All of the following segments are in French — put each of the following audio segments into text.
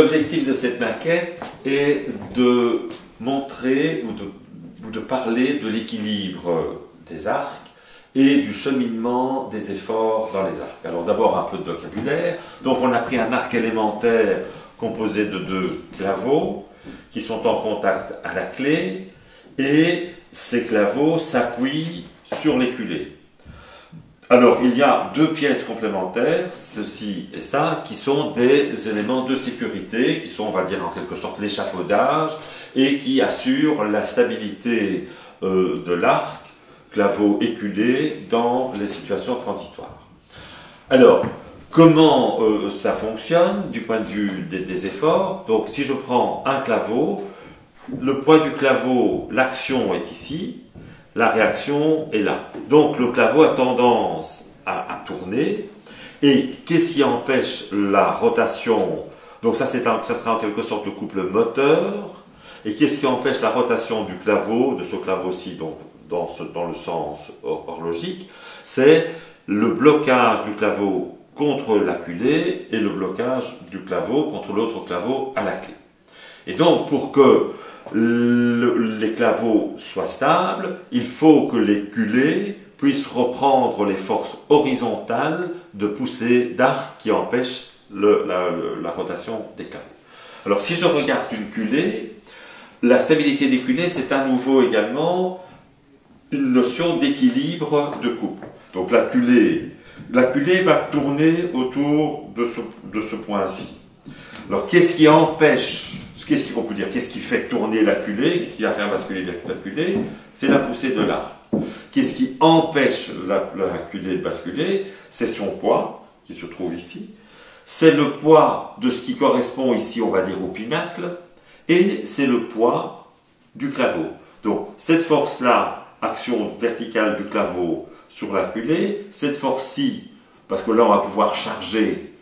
l'objectif de cette maquette est de montrer ou de parler de l'équilibre des arcs et du cheminement des efforts dans les arcs. Alors d'abord un peu de vocabulaire. Donc on a pris un arc élémentaire composé de 2 claveaux qui sont en contact à la clé et ces claveaux s'appuient sur l'éculé. Alors il y a 2 pièces complémentaires, ceci et ça, qui sont des éléments de sécurité, qui sont, on va dire en quelque sorte, l'échafaudage et qui assurent la stabilité de l'arc, claveau éculé, dans les situations transitoires. Alors, comment ça fonctionne du point de vue des efforts? Donc si je prends un claveau, le poids du claveau, l'action est ici, la réaction est là. Donc le claveau a tendance à tourner. Et qu'est-ce qui empêche la rotation? Donc ça sera en quelque sorte le couple moteur. Et qu'est-ce qui empêche la rotation du claveau, de ce claveau-ci, donc dans le sens horlogique? C'est le blocage du claveau contre la culée et le blocage du claveau contre l'autre claveau à la clé. Et donc pour que les claveaux soient stables, il faut que les culées puissent reprendre les forces horizontales de poussée d'arc qui empêchent la rotation des claveaux. Alors si je regarde une culée, la stabilité des culées, c'est à nouveau également une notion d'équilibre de couple. Donc la culée va tourner autour de ce point-ci. Alors qu'est-ce qui empêche, qu'est-ce qu'on peut dire, qu'est-ce qui fait tourner la culée, qu'est-ce qui va faire basculer la culée? C'est la poussée de l'arc. Qu'est-ce qui empêche la culée de basculer? C'est son poids, qui se trouve ici. C'est le poids de ce qui correspond ici, on va dire, au pinacle. Et c'est le poids du claveau. Donc cette force-là, action verticale du claveau sur la culée, cette force-ci, parce que là on va pouvoir charger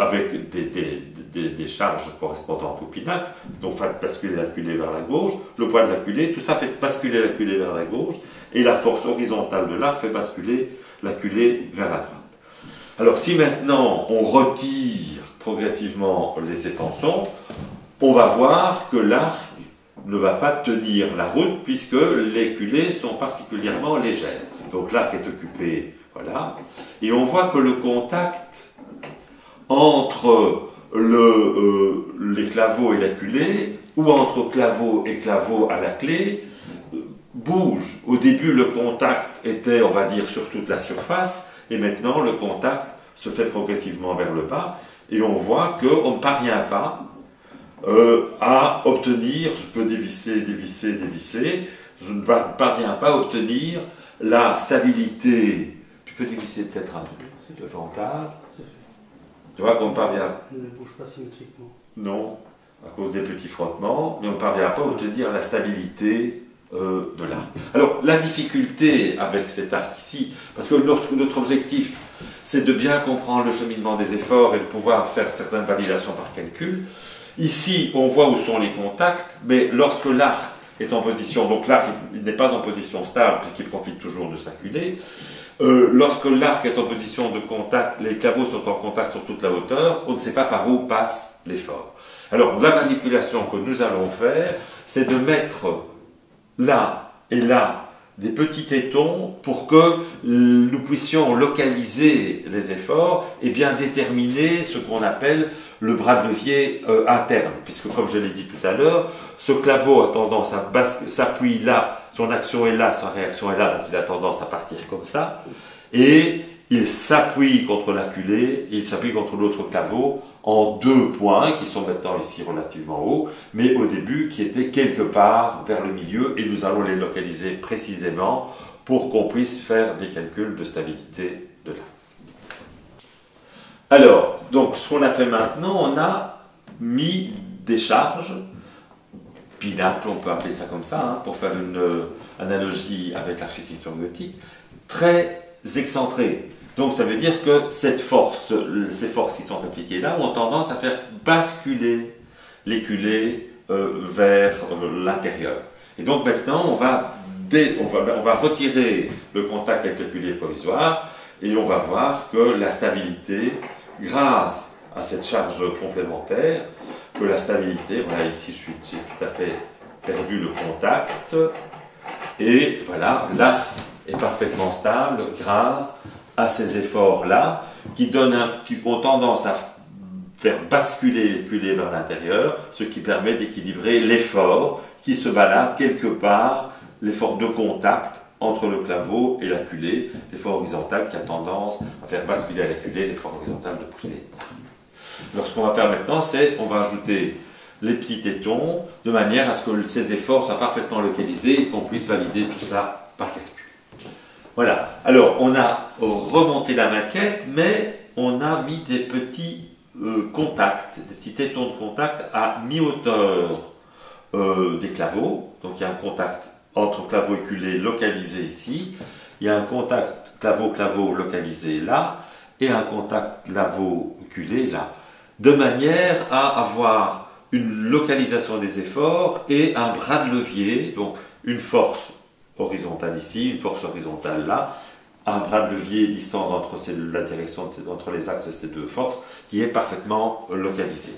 avec des charges correspondantes au pinacle, donc faire basculer la culée vers la gauche, le poids de la culée, tout ça fait basculer la culée vers la gauche, et la force horizontale de l'arc fait basculer la culée vers la droite. Alors si maintenant on retire progressivement les étançons, on va voir que l'arc ne va pas tenir la route puisque les culées sont particulièrement légères. Donc l'arc est occupé, voilà, et on voit que le contact entre les claveaux et la culée, ou entre claveau et claveau à la clé, bouge. Au début, le contact était, on va dire, sur toute la surface, et maintenant, le contact se fait progressivement vers le bas, et on voit qu'on ne parvient pas à obtenir, je peux dévisser, je ne parviens pas à obtenir la stabilité. Tu peux dévisser peut-être un peu, le vental. Tu vois qu'on ne parvient... Je ne bouge pas symétriquement. Non, à cause des petits frottements, mais on ne parvient pas à obtenir la stabilité de l'arc. Alors, la difficulté avec cet arc ici, parce que notre objectif, c'est de bien comprendre le cheminement des efforts et de pouvoir faire certaines validations par calcul. Ici, on voit où sont les contacts, mais lorsque l'arc est en position, donc l'arc n'est pas en position stable puisqu'il profite toujours de sa culée. Lorsque l'arc est en position de contact, les claveaux sont en contact sur toute la hauteur, on ne sait pas par où passe l'effort. Alors la manipulation que nous allons faire, c'est de mettre là et là des petits tétons pour que nous puissions localiser les efforts et bien déterminer ce qu'on appelle le bras de levier interne, puisque comme je l'ai dit tout à l'heure, ce claveau a tendance à s'appuyer là, son action est là, sa réaction est là, donc il a tendance à partir comme ça, et il s'appuie contre la culée, et il s'appuie contre l'autre claveau en 2 points, qui sont maintenant ici relativement hauts, mais au début qui étaient quelque part vers le milieu, et nous allons les localiser précisément pour qu'on puisse faire des calculs de stabilité de l'arc. Alors, donc ce qu'on a fait maintenant, on a mis des charges, pinacle, on peut appeler ça comme ça, hein, pour faire une analogie avec l'architecture gothique, très excentrées. Donc ça veut dire que ces forces qui sont appliquées là ont tendance à faire basculer les culées vers l'intérieur. Et donc maintenant, on va retirer le contact avec les culées provisoires et on va voir que la stabilité, grâce à cette charge complémentaire que la stabilité, voilà, ici j'ai tout à fait perdu le contact, et voilà, l'arc est parfaitement stable grâce à ces efforts-là qui ont tendance à faire basculer l'éculé vers l'intérieur, ce qui permet d'équilibrer l'effort qui se balade quelque part, l'effort de contact entre le claveau et l'acculé, l'effort horizontal qui a tendance à faire basculer à l'acculé, l'effort horizontal de pousser. Alors ce qu'on va faire maintenant, c'est on va ajouter les petits tétons de manière à ce que ces efforts soient parfaitement localisés et qu'on puisse valider tout ça par calcul. Voilà, alors on a remonté la maquette, mais on a mis des petits contacts, des petits tétons de contact à mi-hauteur des claveaux. Donc il y a un contact entre claveau et culé localisé ici, il y a un contact claveau-claveau localisé là, et un contact claveau-culé là, de manière à avoir une localisation des efforts et un bras de levier, donc une force horizontale ici, une force horizontale là, un bras de levier distance entre la direction entre les axes de ces deux forces qui est parfaitement localisé.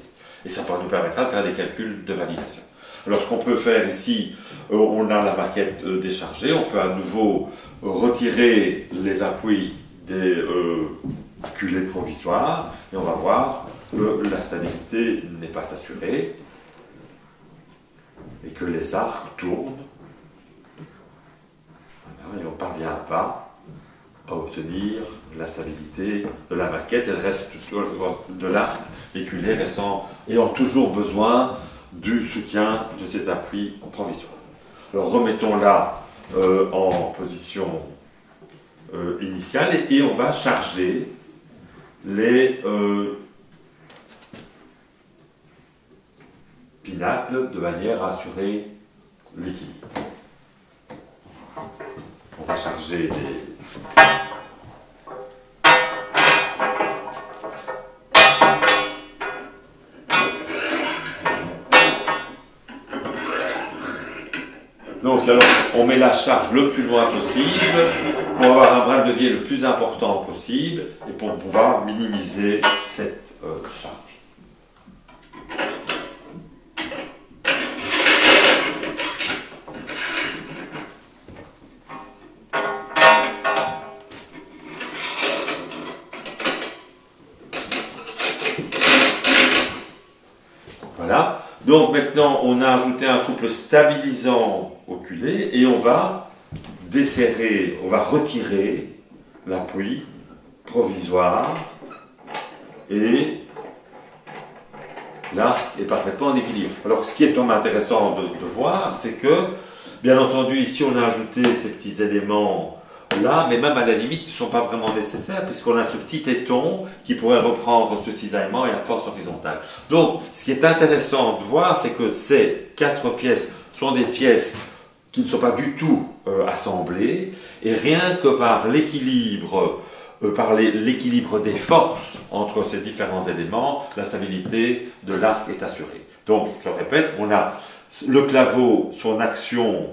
Et ça nous permettra de faire des calculs de validation. Alors ce qu'on peut faire ici, on a la maquette déchargée, on peut à nouveau retirer les appuis des culées provisoires et on va voir que la stabilité n'est pas assurée et que les arcs tournent. Et on ne parvient pas à obtenir la stabilité de la maquette, elle reste de l'arc, les culées restant, ayant toujours besoin du soutien de ces appuis provisoires. Alors remettons-la en position initiale et on va charger les pinacles de manière à assurer l'équilibre. On va charger les... Donc alors, on met la charge le plus loin possible pour avoir un bras de levier le plus important possible et pour pouvoir minimiser cette charge. Voilà. Donc maintenant, on a ajouté un couple stabilisant au culé et on va desserrer, on va retirer l'appui provisoire et l'arc est parfaitement en équilibre. Alors ce qui est intéressant de voir, c'est que, bien entendu, ici on a ajouté ces petits éléments là, mais même à la limite, ils ne sont pas vraiment nécessaires puisqu'on a ce petit téton qui pourrait reprendre ce cisaillement et la force horizontale. Donc, ce qui est intéressant de voir, c'est que ces 4 pièces sont des pièces qui ne sont pas du tout assemblées et rien que par l'équilibre des forces entre ces différents éléments, la stabilité de l'arc est assurée. Donc, je répète, on a le claveau, son action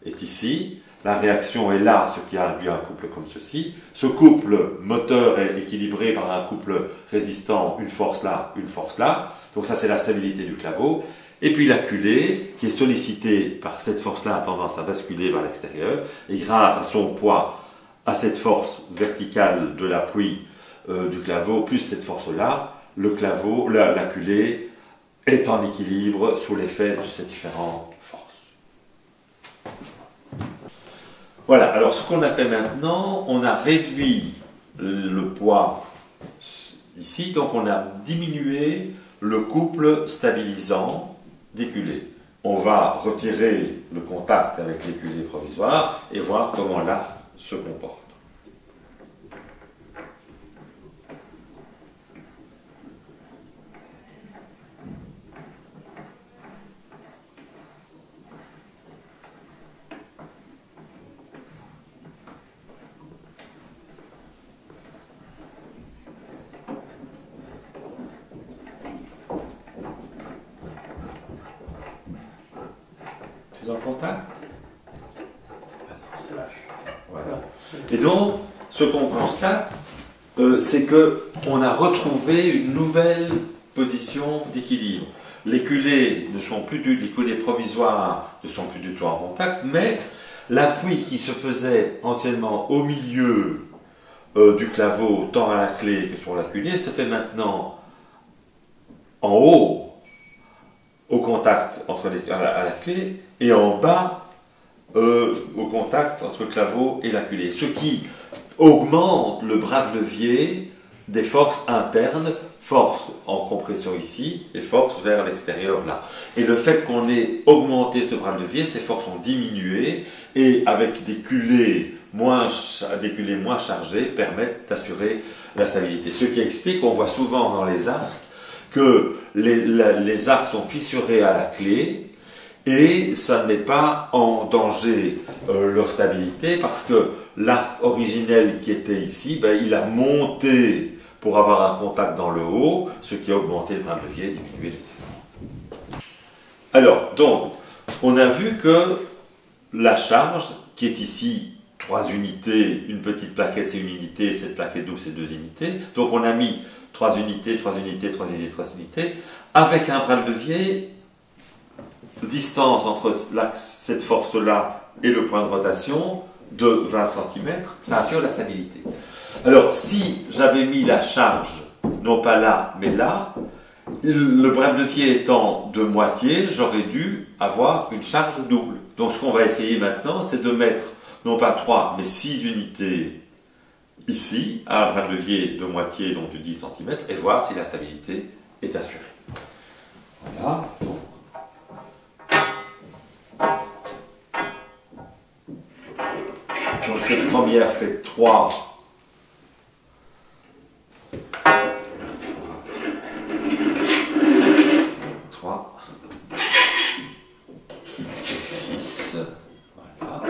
est ici. La réaction est là, ce qui a induit un couple comme ceci. Ce couple moteur est équilibré par un couple résistant, une force là, une force là. Donc ça, c'est la stabilité du claveau. Et puis la culée, qui est sollicitée par cette force-là, a tendance à basculer vers l'extérieur. Et grâce à son poids, à cette force verticale de l'appui du claveau, plus cette force-là, le claveau, la culée est en équilibre sous l'effet de ces différentes forces. Voilà, alors ce qu'on a fait maintenant, on a réduit le poids ici, donc on a diminué le couple stabilisant des culées. On va retirer le contact avec les culées provisoires et voir comment l'arc se comporte. En contact. Voilà. Et donc, ce qu'on constate, c'est que on a retrouvé une nouvelle position d'équilibre. Les culées les culées provisoires ne sont plus du tout en contact, mais l'appui qui se faisait anciennement au milieu du claveau, tant à la clé que sur la culée, se fait maintenant en haut, au contact à la clé, et en bas, au contact entre le claveau et la culée. Ce qui augmente le bras de levier des forces internes, force en compression ici et force vers l'extérieur là. Et le fait qu'on ait augmenté ce bras de levier, ces forces ont diminué et avec des culées moins chargées permettent d'assurer la stabilité. Ce qui explique qu'on voit souvent dans les arcs que les arcs sont fissurés à la clé et ça n'est pas en danger leur stabilité parce que l'arc originel qui était ici, il a monté pour avoir un contact dans le haut, ce qui a augmenté le bras de levier et diminué les efforts. Alors, donc, on a vu que la charge, qui est ici 3 unités, une petite plaquette c'est une unité, cette plaquette double c'est 2 unités, donc on a mis 3 unités, 3 unités, 3 unités, 3 unités, avec un bras de levier, distance entre cette force-là et le point de rotation de 20 cm, ça assure la stabilité. Alors, si j'avais mis la charge, non pas là, mais là, le bras de levier étant de moitié, j'aurais dû avoir une charge double. Donc, ce qu'on va essayer maintenant, c'est de mettre, non pas 3, mais 6 unités ici, à un bras de levier de moitié, donc de 10 cm, et voir si la stabilité est assurée. Voilà. Donc, cette première fait 3. 6. Voilà.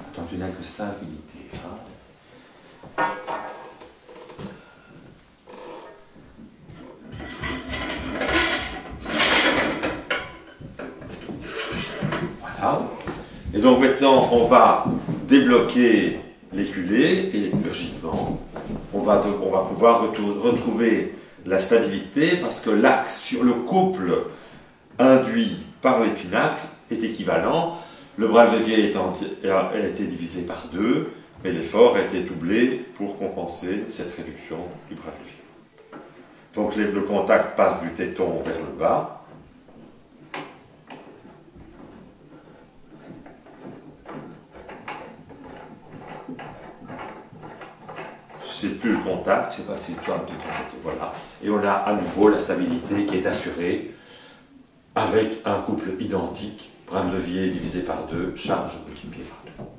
Attends, tu n'as que 5 unités. Hein. Voilà. Et donc maintenant, on va débloquer les culées et logiquement, on va pouvoir retrouver la stabilité parce que l'axe sur le couple induit par les pinacles est équivalent. Le bras de levier a été divisé par 2, mais l'effort a été doublé pour compenser cette réduction du bras de levier. Donc le contact passe du téton vers le bas. C'est plus le contact, c'est passé de ton côté, voilà. Et on a à nouveau la stabilité qui est assurée avec un couple identique, bras de levier divisé par 2, charge multipliée par 2.